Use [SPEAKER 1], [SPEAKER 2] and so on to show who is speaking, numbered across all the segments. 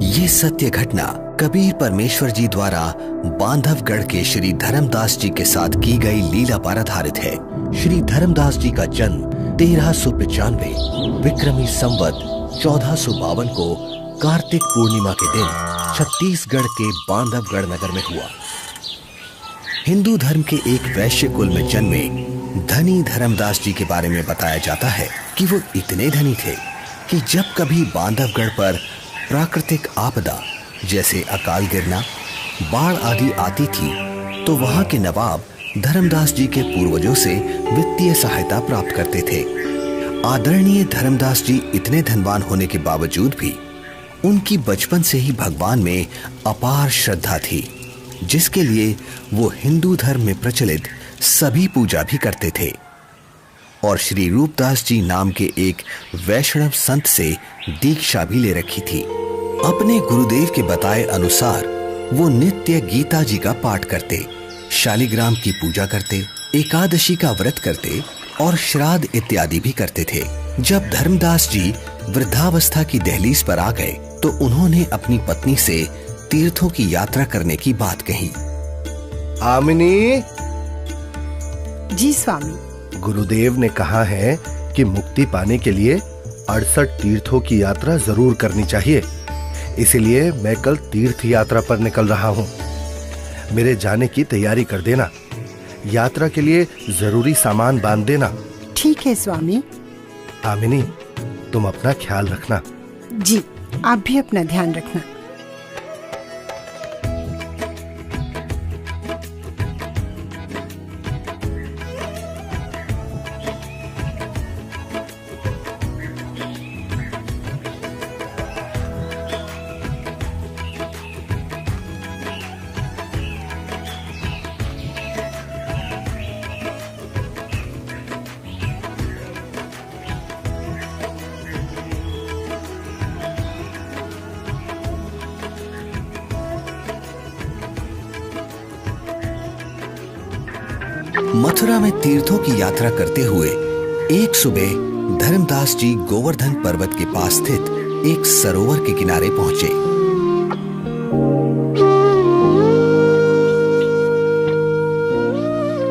[SPEAKER 1] ये सत्य घटना कबीर परमेश्वर जी द्वारा बांधवगढ़ के श्री धर्मदास जी के साथ की गई लीला पर आधारित है। श्री धर्मदास जी का जन्म 1395 विक्रमी संवत 1452 को कार्तिक पूर्णिमा के दिन छत्तीसगढ़ के बांधवगढ़ नगर में हुआ। हिंदू धर्म के एक वैश्य कुल में जन्मे धनी धर्मदास जी के बारे में बताया जाता है कि वो इतने धनी थे कि जब कभी बांधवगढ़ पर प्राकृतिक आपदा जैसे अकाल गिरना, बाढ़ आदि आती थी तो वहां के नवाब धर्मदास जी के पूर्वजों से वित्तीय सहायता प्राप्त करते थे। आदरणीय धर्मदास जी इतने धनवान होने के बावजूद भी उनकी बचपन से ही भगवान में अपार श्रद्धा थी, जिसके लिए वो हिंदू धर्म में प्रचलित सभी पूजा भी करते थे और श्री रूपदास जी नाम के एक वैष्णव संत से दीक्षा भी ले रखी थी। अपने गुरुदेव के बताए अनुसार वो नित्य गीता जी का पाठ करते, शालिग्राम की पूजा करते, एकादशी का व्रत करते और श्राद्ध इत्यादि भी करते थे। जब धर्मदास जी वृद्धावस्था की दहलीज पर आ गए तो उन्होंने अपनी पत्नी से तीर्थों की यात्रा करने की बात कही।
[SPEAKER 2] आमिनी।
[SPEAKER 3] जी स्वामी।
[SPEAKER 2] गुरुदेव ने कहा है कि मुक्ति पाने के लिए 68 तीर्थों की यात्रा जरूर करनी चाहिए, इसलिए मैं कल तीर्थ यात्रा पर निकल रहा हूँ। मेरे जाने की तैयारी कर देना, यात्रा के लिए जरूरी सामान बांध देना।
[SPEAKER 3] ठीक है स्वामी।
[SPEAKER 2] आमिनी, तुम अपना ख्याल रखना।
[SPEAKER 3] जी, आप भी अपना ध्यान रखना।
[SPEAKER 1] मथुरा में तीर्थों की यात्रा करते हुए एक सुबह धर्मदास जी गोवर्धन पर्वत के पास स्थित एक सरोवर के किनारे पहुंचे।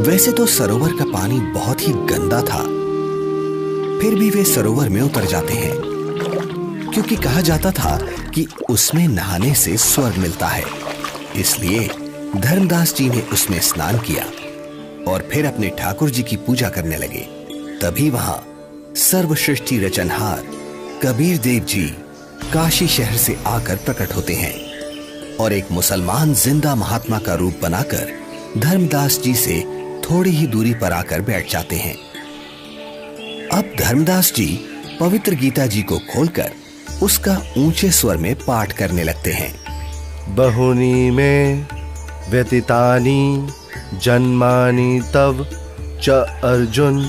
[SPEAKER 1] वैसे तो सरोवर का पानी बहुत ही गंदा था, फिर भी वे सरोवर में उतर जाते हैं क्योंकि कहा जाता था कि उसमें नहाने से स्वर्ग मिलता है। इसलिए धर्मदास जी ने उसमें स्नान किया और फिर अपने ठाकुर जी की पूजा करने लगे। तभी वहां सर्वसृष्टि रचनहार कबीर देव जी काशी शहर से आकर प्रकट होते हैं और एक मुसलमान जिंदा महात्मा का रूप बनाकर धर्मदास जी से थोड़ी ही दूरी पर आकर बैठ जाते हैं। अब धर्मदास जी पवित्र गीता जी को खोलकर उसका ऊंचे स्वर में पाठ करने लगते हैं।
[SPEAKER 2] बहुनी में व्यतीतानि जन्मानि तव च अर्जुन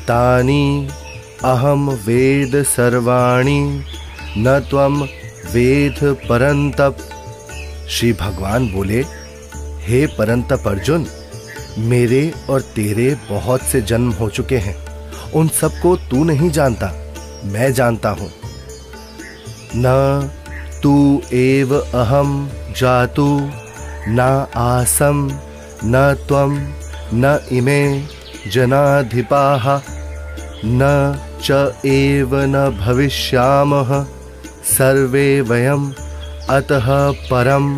[SPEAKER 2] तानि अहम वेद सर्वाणि न त्वम वेद परंतप। श्री भगवान बोले, हे परंतप अर्जुन, मेरे और तेरे बहुत से जन्म हो चुके हैं, उन सबको तू नहीं जानता, मैं जानता हूं। न तू एव अहम जातु न आसम न त्वम न इमे जनाधिपाः न च एव न भविष्यामः सर्वे वयम अतः परम।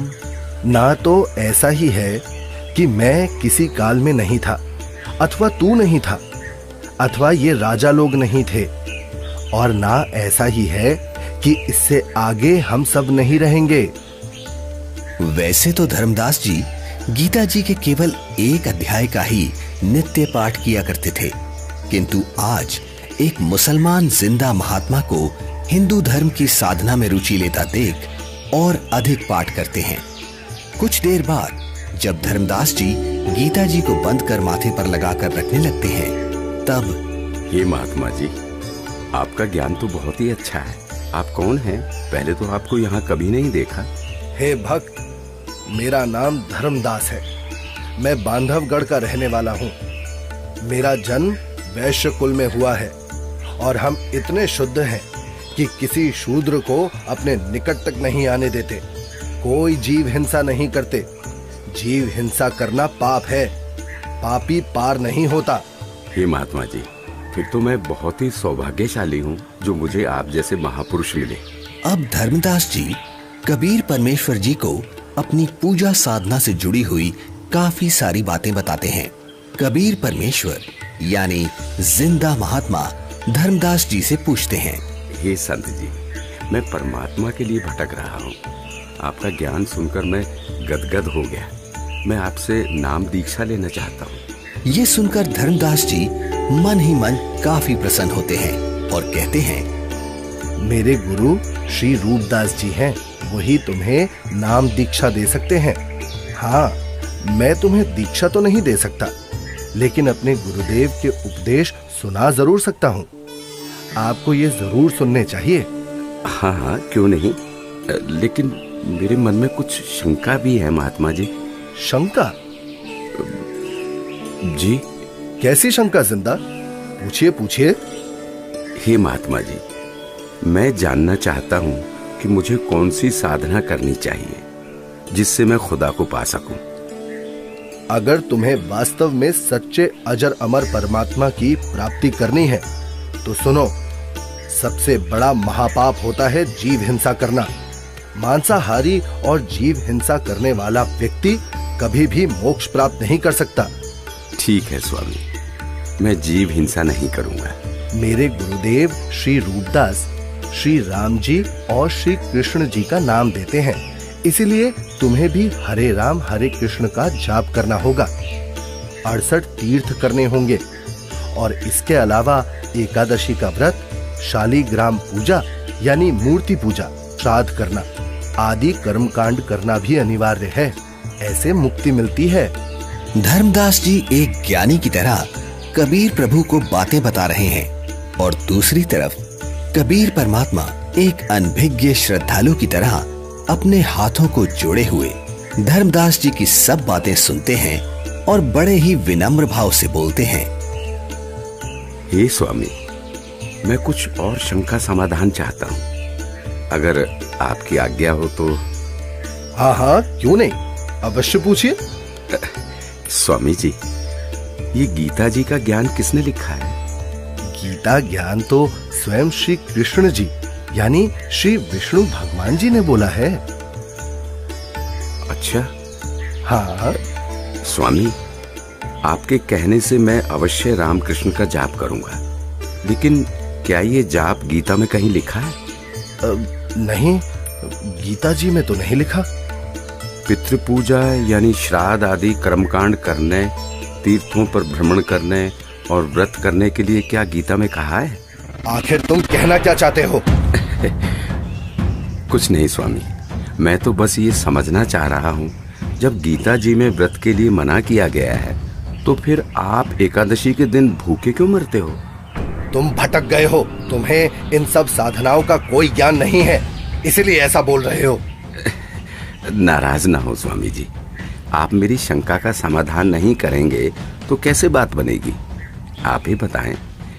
[SPEAKER 2] ना तो ऐसा ही है कि मैं किसी काल में नहीं था, अथवा तू नहीं था, अथवा ये राजा लोग नहीं थे, और ना ऐसा ही है कि इससे आगे हम सब नहीं रहेंगे।
[SPEAKER 1] वैसे तो धर्मदास जी गीता जी के केवल एक अध्याय का ही नित्य पाठ किया करते थे, किंतु आज एक मुसलमान जिंदा महात्मा को हिंदू धर्म की साधना में रुचि लेता देख और अधिक पाठ करते हैं। कुछ देर बाद जब धर्मदास जी गीता जी को बंद कर माथे पर लगाकर रखने लगते हैं, तब
[SPEAKER 4] ये महात्मा जी, आपका ज्ञान तो बहुत ही अच्छा है। आप कौन हैं? पहले तो आपको यहाँ कभी नहीं देखा।
[SPEAKER 2] हे भक्त, मेरा नाम धर्मदास है। मैं बांधवगढ़ का रहने वाला हूँ। मेरा जन्म वैश्य कुल में हुआ है और हम इतने शुद्ध हैं कि किसी शूद्र को अपने निकट तक नहीं आने देते, कोई जीव हिंसा नहीं करते। जीव हिंसा करना पाप है, पापी पार नहीं होता।
[SPEAKER 4] हे महात्मा जी, फिर तो मैं बहुत ही सौभाग्यशाली हूँ जो मुझे आप जैसे महापुरुष मिले।
[SPEAKER 1] अब धर्मदास जी कबीर परमेश्वर जी को अपनी पूजा साधना से जुड़ी हुई काफी सारी बातें बताते हैं। कबीर परमेश्वर यानी जिंदा महात्मा धर्मदास जी से पूछते हैं,
[SPEAKER 4] हे संत जी, मैं परमात्मा के लिए भटक रहा हूँ। आपका ज्ञान सुनकर मैं गदगद हो गया। मैं आपसे नाम दीक्षा लेना चाहता हूँ।
[SPEAKER 1] ये सुनकर धर्मदास जी मन ही मन काफी प्रसन्न होते हैं और कहते हैं,
[SPEAKER 2] मेरे गुरु श्री रूपदास जी हैं, वही तुम्हें नाम दीक्षा दे सकते हैं। हाँ, मैं तुम्हें दीक्षा तो नहीं दे सकता, लेकिन अपने गुरुदेव के उपदेश सुना जरूर सकता हूँ। आपको ये जरूर सुनने चाहिए।
[SPEAKER 4] हाँ हाँ, क्यों नहीं, लेकिन मेरे मन में कुछ शंका भी है महात्मा जी।
[SPEAKER 2] शंका?
[SPEAKER 4] जी।
[SPEAKER 2] कैसी शंका जिंदा? पूछिए पूछिए।
[SPEAKER 4] हे महात्मा जी, मैं जानना चाहता हूँ कि मुझे कौन सी साधना करनी चाहिए जिससे मैं खुदा को पा सकूं।
[SPEAKER 2] अगर तुम्हें वास्तव में सच्चे अजर अमर परमात्मा की प्राप्ति करनी है तो सुनो, सबसे बड़ा महापाप होता है जीव हिंसा करना। मांसाहारी और जीव हिंसा करने वाला व्यक्ति कभी भी मोक्ष प्राप्त नहीं कर सकता।
[SPEAKER 4] ठीक है स्वामी, मैं जीव हिंसा नहीं करूंगा।
[SPEAKER 2] मेरे गुरुदेव श्री रूपदास श्री राम जी और श्री कृष्ण जी का नाम देते हैं, इसीलिए तुम्हें भी हरे राम हरे कृष्ण का जाप करना होगा। 68 तीर्थ करने होंगे और इसके अलावा एकादशी का व्रत, शालीग्राम पूजा यानी मूर्ति पूजा, श्राद्ध करना आदि कर्मकांड करना भी अनिवार्य है। ऐसे मुक्ति मिलती है।
[SPEAKER 1] धर्मदास जी एक ज्ञानी की तरह कबीर प्रभु को बातें बता रहे हैं और दूसरी तरफ कबीर परमात्मा एक अनभिज्ञ श्रद्धालु की तरह अपने हाथों को जोड़े हुए धर्मदास जी की सब बातें सुनते हैं और बड़े ही विनम्र भाव से बोलते हैं,
[SPEAKER 4] हे स्वामी, मैं कुछ और शंका समाधान चाहता हूँ, अगर आपकी आज्ञा हो तो।
[SPEAKER 2] हाँ हाँ, क्यों नहीं, अवश्य पूछिए।
[SPEAKER 4] स्वामी जी, ये गीता जी का ज्ञान किसने लिखा है?
[SPEAKER 2] गीता ज्ञान तो स्वयं श्री कृष्ण जी यानी श्री विष्णु भगवान जी ने बोला है।
[SPEAKER 4] अच्छा।
[SPEAKER 2] हाँ
[SPEAKER 4] स्वामी, आपके कहने से मैं अवश्य राम कृष्ण का जाप करूंगा, लेकिन क्या ये जाप गीता में कहीं लिखा है?
[SPEAKER 2] नहीं, गीता जी में तो नहीं लिखा।
[SPEAKER 4] पितृपूजा यानी श्राद्ध आदि कर्मकांड करने, तीर्थों पर भ्रमण करने और व्रत करने के लिए क्या गीता में कहा है?
[SPEAKER 2] आखिर तुम कहना क्या चाहते हो?
[SPEAKER 4] कुछ नहीं स्वामी, मैं तो बस ये समझना चाह रहा हूँ, जब गीता जी में व्रत के लिए मना किया गया है तो फिर आप एकादशी के दिन भूखे क्यों मरते हो?
[SPEAKER 2] तुम भटक गए हो, तुम्हें इन सब साधनाओं का कोई ज्ञान नहीं है, इसलिए ऐसा बोल रहे हो।
[SPEAKER 4] नाराज ना हो स्वामी जी, आप मेरी शंका का समाधान नहीं करेंगे तो कैसे बात बनेगी? आप ही बताएं,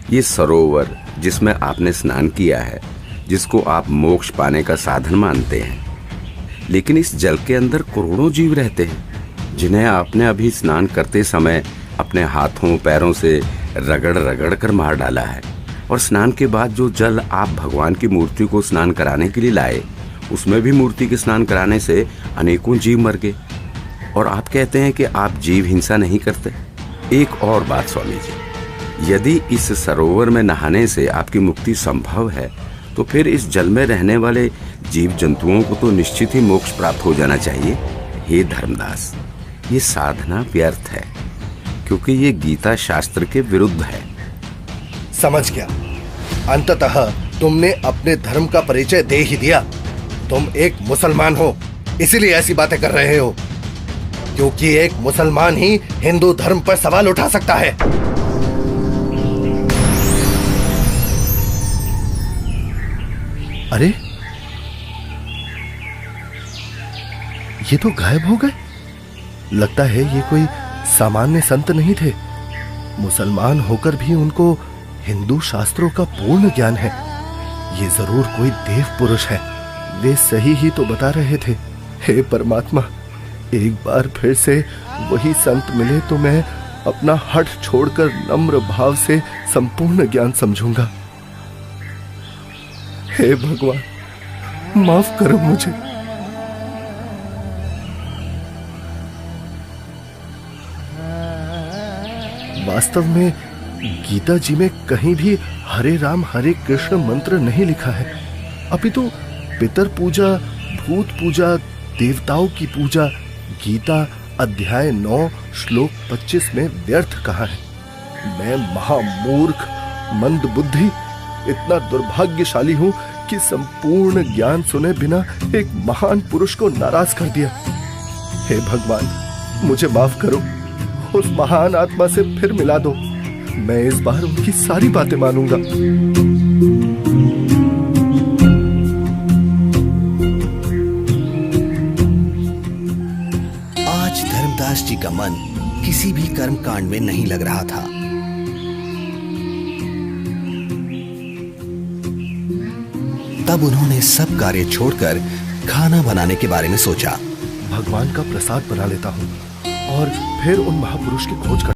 [SPEAKER 4] ये सरोवर जिसमें आपने स्नान किया है, जिसको आप मोक्ष पाने का साधन मानते हैं, लेकिन इस जल के अंदर करोड़ों जीव रहते हैं जिन्हें आपने अभी स्नान करते समय अपने हाथों पैरों से रगड़ रगड़ कर मार डाला है, और स्नान के बाद जो जल आप भगवान की मूर्ति को स्नान कराने के लिए लाए, उसमें भी मूर्ति के स्नान कराने से अनेकों जीव मर गए, और आप कहते हैं कि आप जीव हिंसा नहीं करते। एक और बात स्वामी जी, यदि इस सरोवर में नहाने से आपकी मुक्ति संभव है तो फिर इस जल में रहने वाले जीव जंतुओं को तो निश्चित ही मोक्ष प्राप्त हो जाना चाहिए। हे धर्मदास, ये साधना व्यर्थ है क्योंकि ये गीता शास्त्र के विरुद्ध है।
[SPEAKER 2] समझ गया, अंततः तुमने अपने धर्म का परिचय दे ही दिया। तुम एक मुसलमान हो, इसीलिए ऐसी बातें कर रहे हो, क्योंकि एक मुसलमान ही हिंदू धर्म पर सवाल उठा सकता है। अरे, ये तो गायब हो गए। लगता है ये कोई सामान्य संत नहीं थे। मुसलमान होकर भी उनको हिंदू शास्त्रों का पूर्ण ज्ञान है। ये जरूर कोई देव पुरुष है। वे सही ही तो बता रहे थे। हे परमात्मा, एक बार फिर से वही संत मिले तो मैं अपना हठ छोड़कर नम्र भाव से संपूर्ण ज्ञान समझूंगा। हे भगवान, माफ करो मुझे। वास्तव में गीता जी में कहीं भी हरे राम हरे कृष्ण मंत्र नहीं लिखा है, अपितु पितर पूजा, भूत पूजा, देवताओं की पूजा गीता अध्याय 9 श्लोक 25 में व्यर्थ कहा है। मैं महामूर्ख, मंद बुद्धि, इतना दुर्भाग्यशाली हूं कि संपूर्ण ज्ञान सुने बिना एक महान पुरुष को नाराज कर दिया। हे भगवान, मुझे माफ करो, उस महान आत्मा से फिर मिला दो। मैं इस बार उनकी सारी बातें मानूंगा।
[SPEAKER 1] आज धर्मदास जी का मन किसी भी कर्म कांड में नहीं लग रहा था। तब उन्होंने सब कार्य छोड़कर खाना बनाने के बारे में सोचा।
[SPEAKER 2] भगवान का प्रसाद बना लेता हूँ और फिर उन महापुरुष की खोज कर